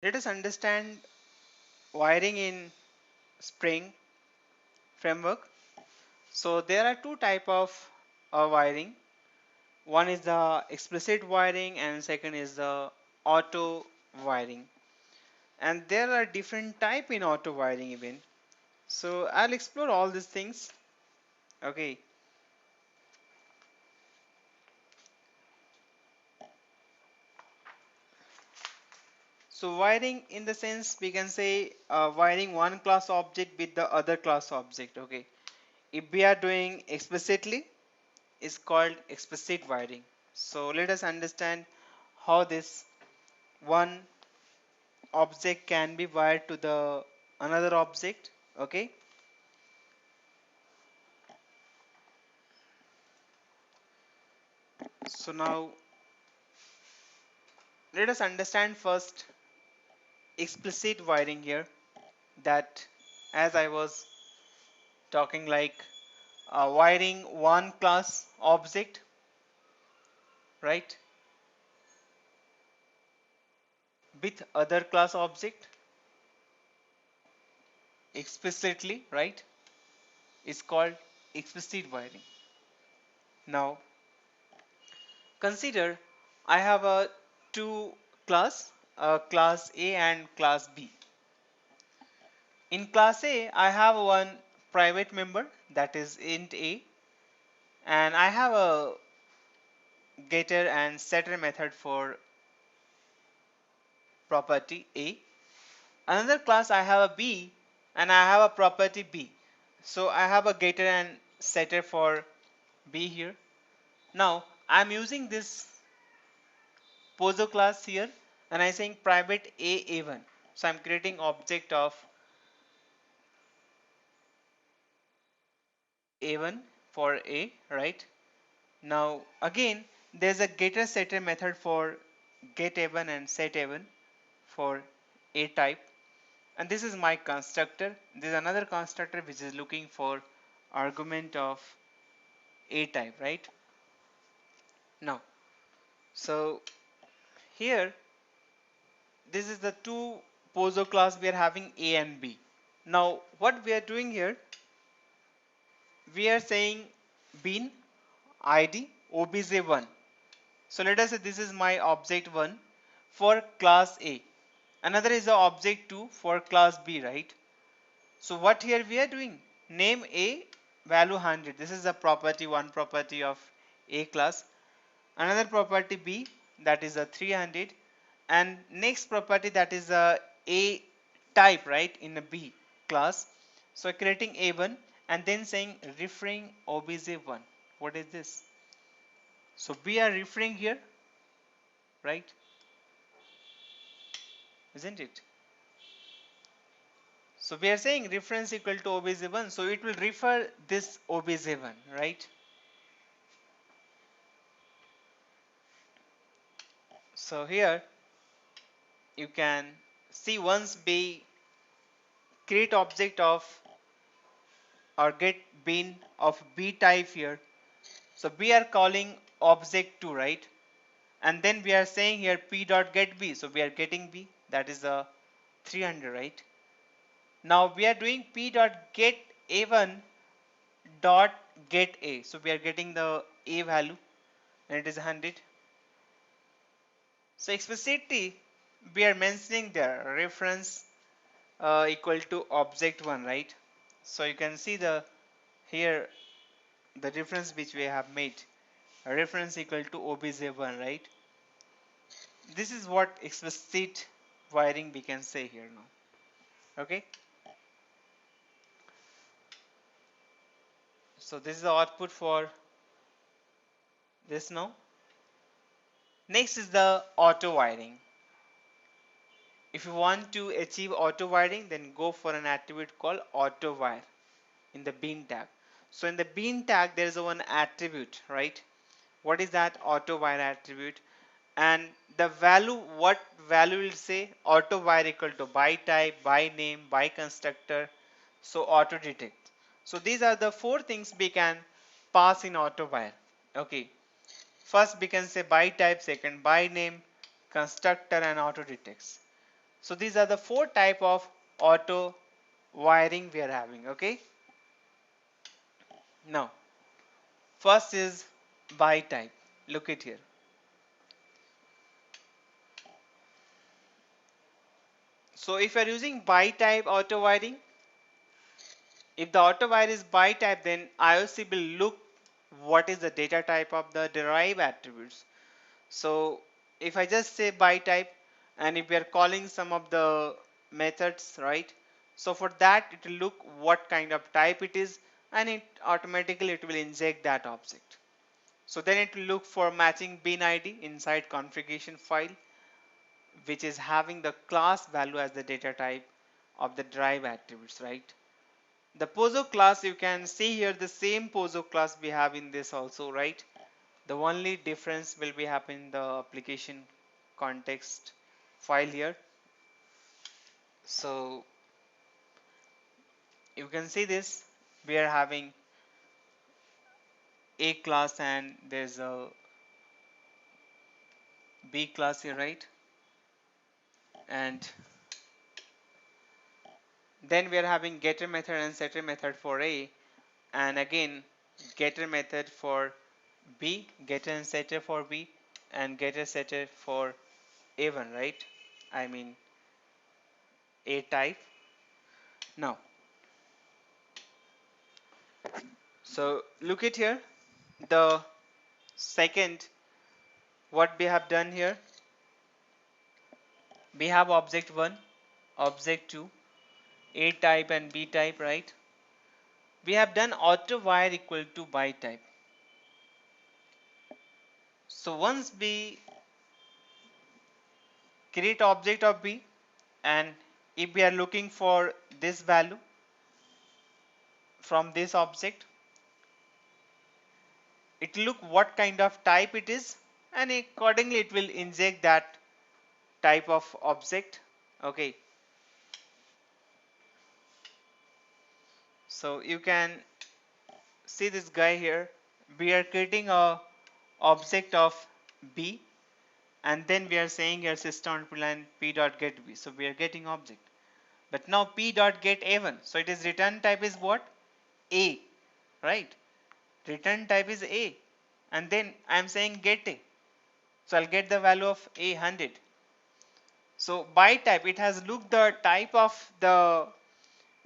Let us understand wiring in Spring framework. So there are two type of wiring. One is the explicit wiring and second is the auto wiring. And there are different type in auto wiring even. So I'll explore all these things. Okay. So wiring in the sense we can say wiring one class object with the other class object. Okay. If we are doing explicitly, is called explicit wiring. So let us understand how this one object can be wired to the another object. Okay. So now let us understand first explicit wiring here, that as I was talking like wiring one class object, right, with other class object explicitly, right, is called explicit wiring. Now consider I have a two class, class A and class B. In class A I have one private member, that is int A, and I have a getter and setter method for property A. Another class I have a B and I have a property B. So I have a getter and setter for B here. Now I'm using this poso class here and I'm saying private A1. So I'm creating object of A1 for A, right? Now again there's a getter setter method for get A1 and set A1 for A type. And this is my constructor. This is another constructor which is looking for argument of A type, right? Now so here this is the two poso class we are having A and B. Now what we are doing here, we are saying bin id obj1. So let us say this is my object 1 for class A, another is the object 2 for class B, right? So what here we are doing, name A, value 100, this is the property 1 property of A class, another property B, that is a 300, and next property that is a type, right, in a B class. So creating A1 and then saying referring obj1. What is this? So we are referring here, right, isn't it? So we are saying reference equal to obj1, so it will refer this obj1, right? So here you can see once we create object of or get bin of B type here, so we are calling object 2, right? And then we are saying here p dot get B, so we are getting B, that is a 300, right? Now we are doing p dot get A1 dot get A, so we are getting the A value and it is 100. So explicitly we are mentioning there reference equal to object 1, right? So you can see the here the difference which we have made, a reference equal to obj1, right? This is what explicit wiring we can say here now. Okay, so this is the output for this now. Next is the auto wiring. If you want to achieve auto wiring, then go for an attribute called auto wire in the bin tag. So in the bin tag there is one attribute, right? What is that auto wire attribute? And the value, what value will say auto wire equal to by type, by name, by constructor, so auto detect. So these are the four things we can pass in auto wire. Okay, first we can say by type, second by name, constructor, and auto detects. So these are the four type of auto wiring we are having. Okay, now first is by type. Look it here. So if you are using by type auto wiring, if the auto wire is by type, then IOC will look what is the data type of the derived attributes. So if I just say by type, and if we are calling some of the methods, right? So for that it will look what kind of type it is, and it will inject that object. So then it will look for matching bin ID inside configuration file, which is having the class value as the data type of the derived attributes, right? The poso class, you can see here the same poso class we have in this also, right? The only difference will be happen in the application context file here. So you can see this, we are having A class and there's a B class here, right? And then we are having getter method and setter method for A, and again getter method for B, getter and setter for B, and getter setter for A1, right? I mean A type. Now, so look at here, the second, what we have done here, we have object 1, object 2, A type and B type, right? We have done auto wire equal to by type. So once we create object of B, and if we are looking for this value from this object, it will look what kind of type it is, and accordingly it will inject that type of object. Okay, so you can see this guy here, we are creating a object of B, and then we are saying here system.line p dot get B, so we are getting object. But now p dot get A1, so it is return type is what? A, right? Return type is A, and then I am saying get A, so I'll get the value of A 100. So by type it has looked the type of the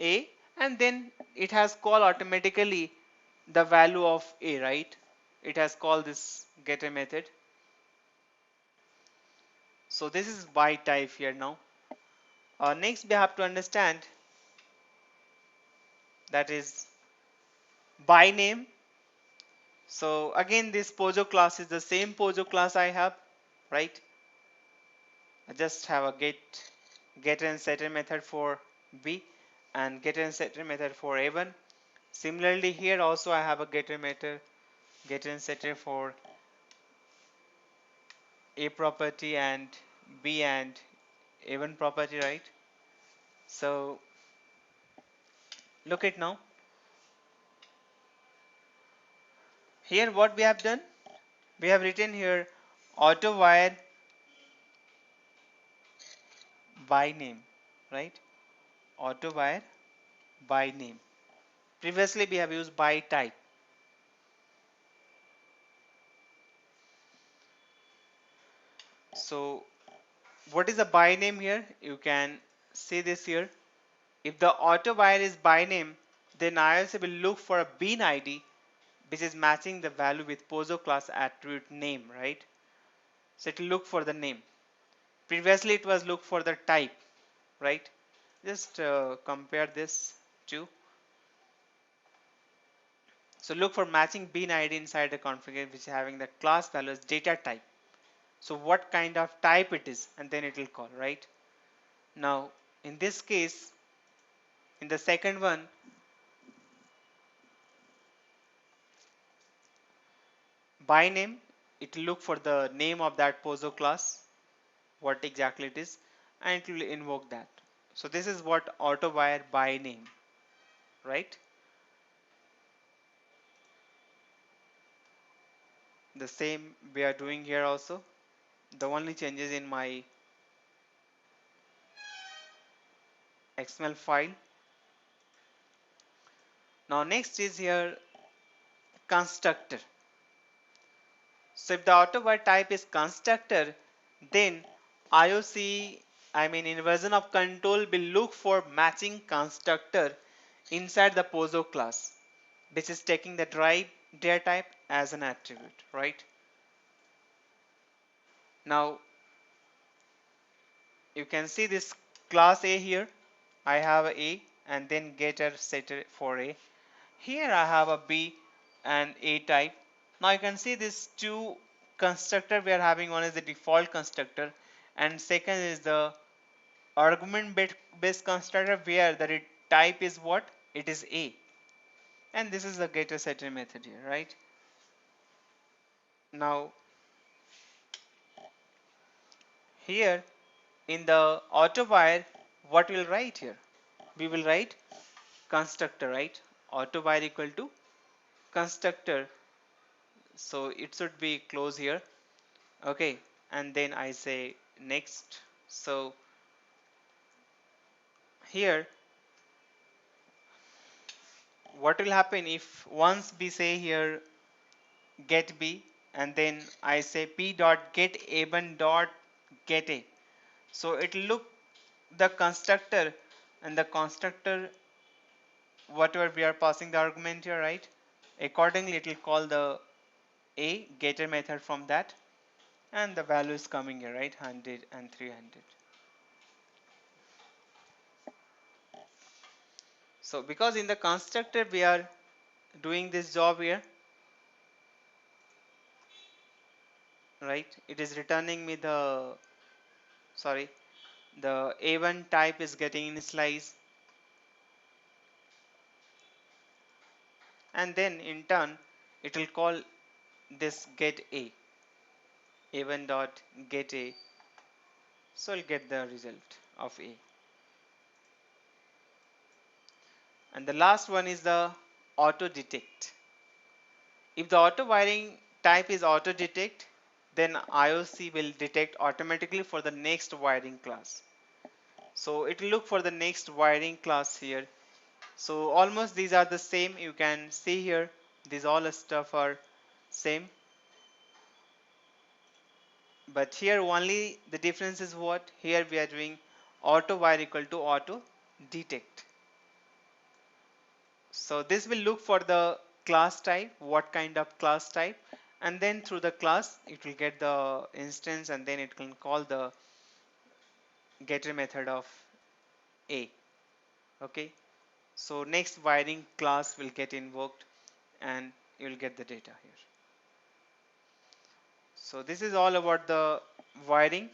A, and then it has called automatically the value of A, right? It has called this getter method. So this is by type here now. Next we have to understand that is by name. So again this pojo class is the same pojo class I have, right? I just have a getter and setter method for B and getter and setter method for A1. Similarly here also I have a getter method, getter and setter for A property and B and A1 property, right? So look at now. Here what we have done, we have written here auto wire by name, right? Auto wire by name. Previously we have used by type. So what is the by name here? You can see this here. If the auto wire is by name, then IOC will look for a bin ID which is matching the value with poso class attribute name, right? So it will look for the name. Previously it was look for the type, right? Just compare this to. So look for matching bin ID inside the configuration which is having the class value as data type. So what kind of type it is, and then it will call, right? Now in this case, in the second one, by name, it will look for the name of that poso class, what exactly it is, and it will invoke that. So this is what auto wire by name, right? The same we are doing here also. The only changes in my XML file. Now next is here constructor. So if the AutoWire type is constructor, then IOC, I mean inversion of control, will look for matching constructor inside the POSO class, which is taking the data type as an attribute, right? Now you can see this class A here. I have a A and then getter setter for A. Here I have a B and A type. Now you can see these two constructor we are having. One is the default constructor and second is the argument based constructor where the type is what? It is A. And this is the getter setter method here, right? Now here in the AutoWire, what we'll write here? We will write constructor, right? AutoWire equal to constructor. So it should be close here. Okay, and then I say next. So here what will happen if once we say here get B and then I say P dot get A1 dot get A. So it will look the constructor and the constructor whatever we are passing the argument here, right? Accordingly it will call the A getter method from that and the value is coming here, right? 100 and 300. So because in the constructor we are doing this job here, right? It is returning me the, sorry, the A1 type is getting initialized and then in turn it will call this get A1 dot get A, so I'll get the result of A. And the last one is the auto detect. If the auto wiring type is auto detect, then IOC will detect automatically for the next wiring class. So it will look for the next wiring class here. So almost these are the same. You can see here these all stuff are same, but here only the difference is what here we are doing auto wire equal to auto detect. So this will look for the class type, what kind of class type, and then through the class it will get the instance and then it can call the getter method of A. Okay, so next wiring class will get invoked and you will get the data here. So this is all about the wiring.